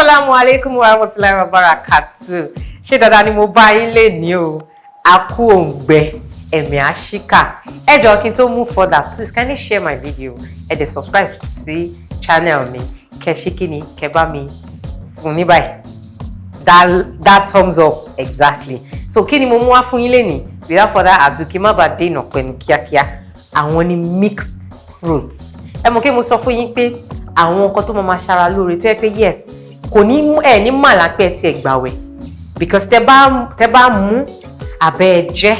Assalamu alaikum wa rahmatullahi wa barakatuh. Ṣé dáadáa ni mo bá yín lénìí o. A kú òǹgbẹ, ẹ̀mí àṣìkà. Ẹ jọ̀ọ́ kí n tó move further, please kindly share my video. Ẹ dẹ̀ subscribe sí channel mi. Kẹ́ ṣe kíni, kẹ́ bá mi fún ní báyìí. That thumbs up exactly. So kí ni mo mú wá fún yín lénìí? Without further ado, kí má bàa dènà pẹ̀lú kíákíá. Àwọn ni mixed fruits. Ẹ mọ̀ kí mo sọ fún yín pé àwọn nǹkan tó máa ṣara lóore tó yẹ pé yes kò ní ní màlá pé ti ẹ gbààwẹ̀ because tẹ́ bá mú abẹ́ jẹ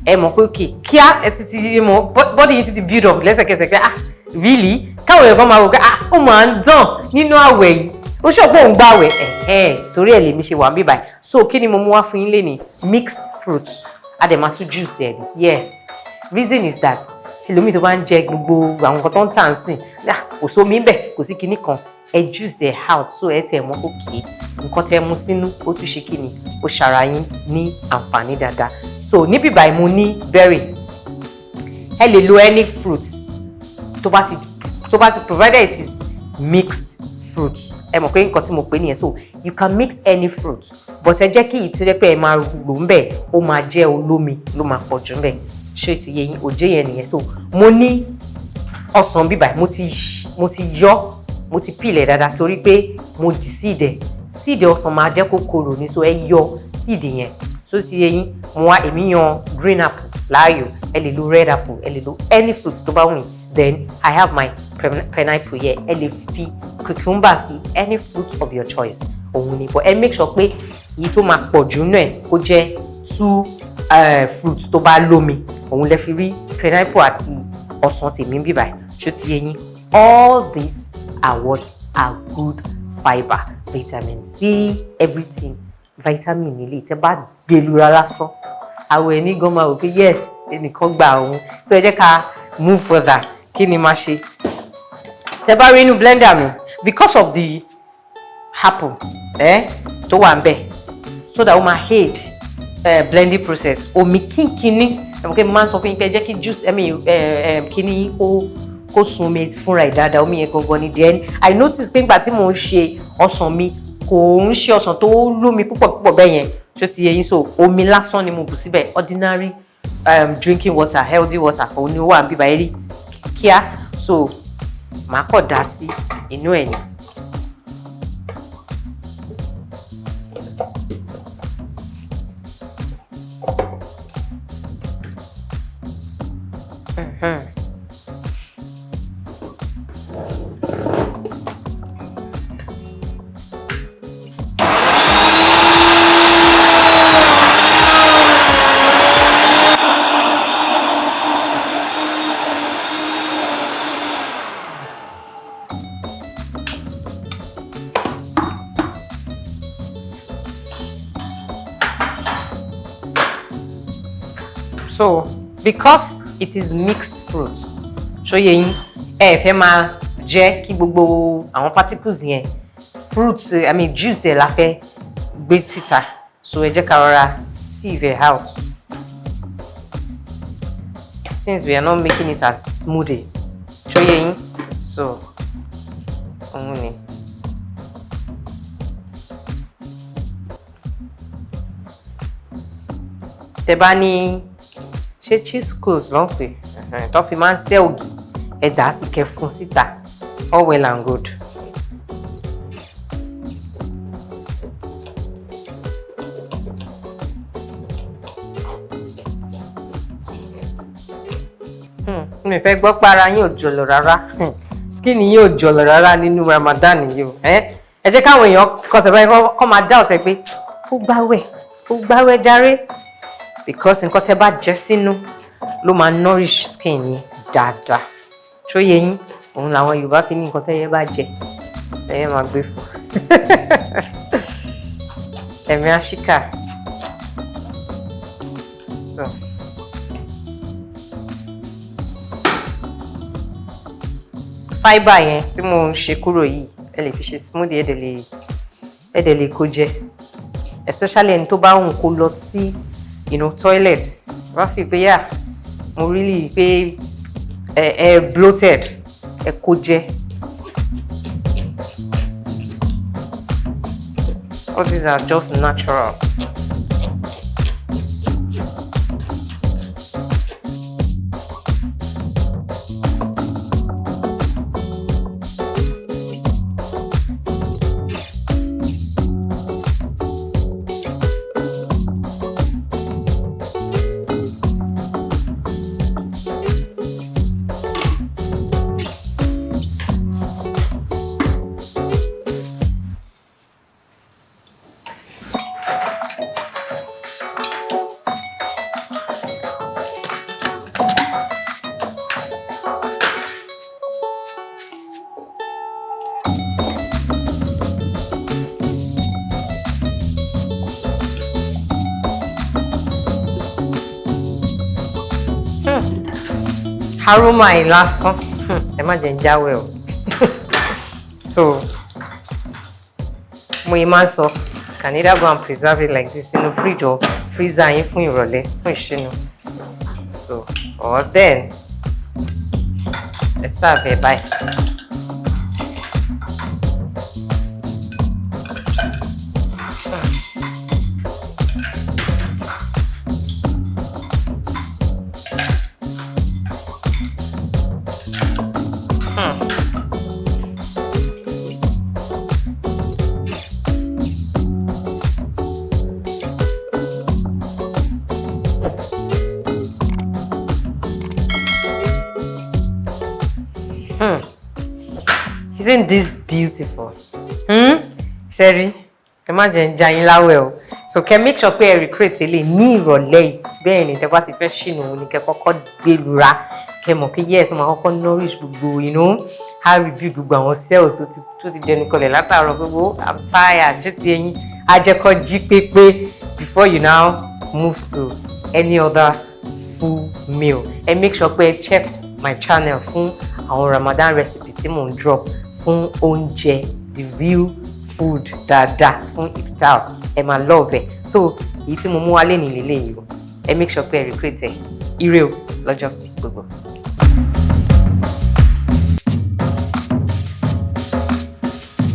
ẹ mọ̀ pé okay kíá ẹ ti mọ̀ body yìí ti build up lẹ́sẹ̀kẹsẹ̀ pé really káwọn èèyàn máa wò pé ó máa ń dàn nínú àwẹ̀ yìí ó ṣọ̀pọ̀ òun gbààwẹ̀ torí ẹ̀ lèmi ṣe wà níbí báyìí so kí ni mo mú wá fún yín lénìí mixed fruits adema tún juice ẹ̀ yes reason is that ẹlòmíì tó bá ń jẹ gbogbo àwọn nǹkan tó ń tà ń sìn kò sómi bẹ́ẹ̀ kò sí kinní kan ẹ juice ẹ out so ẹ tẹ̀ mọ́ òkè nǹkan tẹ́ mú sínú ó tún ṣe kíni ó ṣara yín ní àǹfààní dáadáa so níbí báyìí mo ní berry ẹ lè lo any fruit tó bá ti provided it is mixed fruit ẹ mọ̀ pé nǹkan tí mo pè nìyẹn so you can mix any fruit but ẹ jẹ́ kí ìtú jẹ́ pé ẹ máa lò ń bẹ̀ ó máa jẹ́ olómi ló máa pọ̀ jù ń bẹ̀ ṣé ti yé yín òjé yẹn nìyẹn so mo ní ọsàn bíbà mo ti yọ mo ti peel dáadáa torí pé mo dì seed ọsàn máa jẹ́ kó korò ní so ẹ yọ seed yẹn so ti yé yín mo wá èmi yan green apple láàyò ẹ lè lo red apple ẹ lè lo any fruit tó bá wù yín then I have my pineapple here ẹ lè fi cucumber sí any fruit of your choice òun ni but ẹ make sure pé èyí tó máa pọ̀ jù náà kó jẹ́ fruit tó bá lómi òun lè fi rí pineapple àti ọsàn tèmi bíbà ṣó ti yé yín all these are what are good fibre vitamin C everything vitamin nílé tẹ́ bá gbèlúra lásán àwọn ẹni gan máa wò pé yes ẹnìkan gbà òun so ẹ jẹ́ ká move further kí ni máa ṣe tẹ́ bá rí inú blender mi because of the apple tó wà ń bẹ̀ so that ó máa aid blending process omi kínkínní ẹ̀mọ̀kẹ́ mi máa ń sọ fún yín pé jẹ́ kí juice kíní kó sun omi fúnra ẹ̀ dáadáa omi yẹn gangan ni then I notice pé nígbà tí mò ń ṣe ọsàn mi kò ń ṣe ọsàn tó lómi púpọ̀ bẹ́ẹ̀ yẹn tó ti yẹ yín so omi lásán ni mo bù síbẹ̀ ordinary drinking water healthy water òun ni ó wà níbí báyìí rí kíá so màá kọ̀ dá sí inú ẹ̀ ni. So because it is mixed fruit ṣó yé yín ẹ fẹ́ máa jẹ́ kí gbogbo àwọn particles yẹn fruit juice ẹ̀ la fẹ́ gbé síta so ẹ jẹ́ ká rọra sieve it out since we are not making it as smoothie ṣó yé yín so òun ni. Tẹ́ bá ní ṣé cheese cloves ló ń pè tó fi máa ń ṣẹ́ ògì ẹ̀dá sì kẹ́ fún síta all well and good. mi fẹ́ gbọ́ pé ara yín ò jọ̀lọ̀ rárá skin yín ò jọ̀lọ̀ rárá nínú Ramadan yìí o ẹ jẹ́ káwọn èèyàn kọsẹ̀ báyìí kọ́ máa dá ọ̀tẹ̀ pé ó gbáwẹ̀ jàre because nǹkan tẹ́ bá jẹ sínú ló máa nourish skin yín dáadáa ṣó yé yín òun làwọn Yorùbá fi ní nǹkan tẹ́yẹ bá jẹ ẹ̀yẹ máa gbé fún ẹ̀mí àṣìkà so fibre yẹn tí mo ń ṣe kúrò yìí ẹ lè fi ṣe smoothie ẹ dẹ̀ lè kó jẹ especially ẹni tó bá ń kó lọ sí toilet wá fi pé mo really pé bloated ẹ kó jẹ All these are just natural. Aroma ẹ̀ lásán ẹ má jẹ́ ń jáwé o. So mo yìí máa ń sọ can either go and preserve it like this in the fridge or freezer yín fún ìrọ̀lẹ́ fún ìṣínú. So or then ẹ serve ẹ báyìí. Isn't this beautiful? Sherry, imagine jayin láwẹ̀ o. So can make sure pé ẹ recreate ele ní ìrọ̀lẹ́ yìí. Bẹ́ẹ̀ ni tẹ́ bá ti fẹ́ ṣìnú ni kẹ́ kọ́kọ́ gbé lura. Kẹ́ mọ̀ pé yes, ma kọ́kọ́ nourish gbogbo, you know, how rebuild gbogbo àwọn cells tó ti dẹnu kọlẹ̀ látàárọ̀ gbogbo. I'm tired. Jẹ́ ti ẹ̀yin ajẹ́kọ́ jí pépé before you now move to any other full meal. And make sure pé ẹ check my channel fún àwọn Ramadan recipe tí mò ń drop fún oúnjẹ, the real food dáadáa fún iftar. Ẹ máa love ẹ. So èyí tí mo mú wálé ní lélẹ́yìí o. Ẹ make sure pé ẹ recreate ẹ. Ire o lọ́jọ́ gbogbo.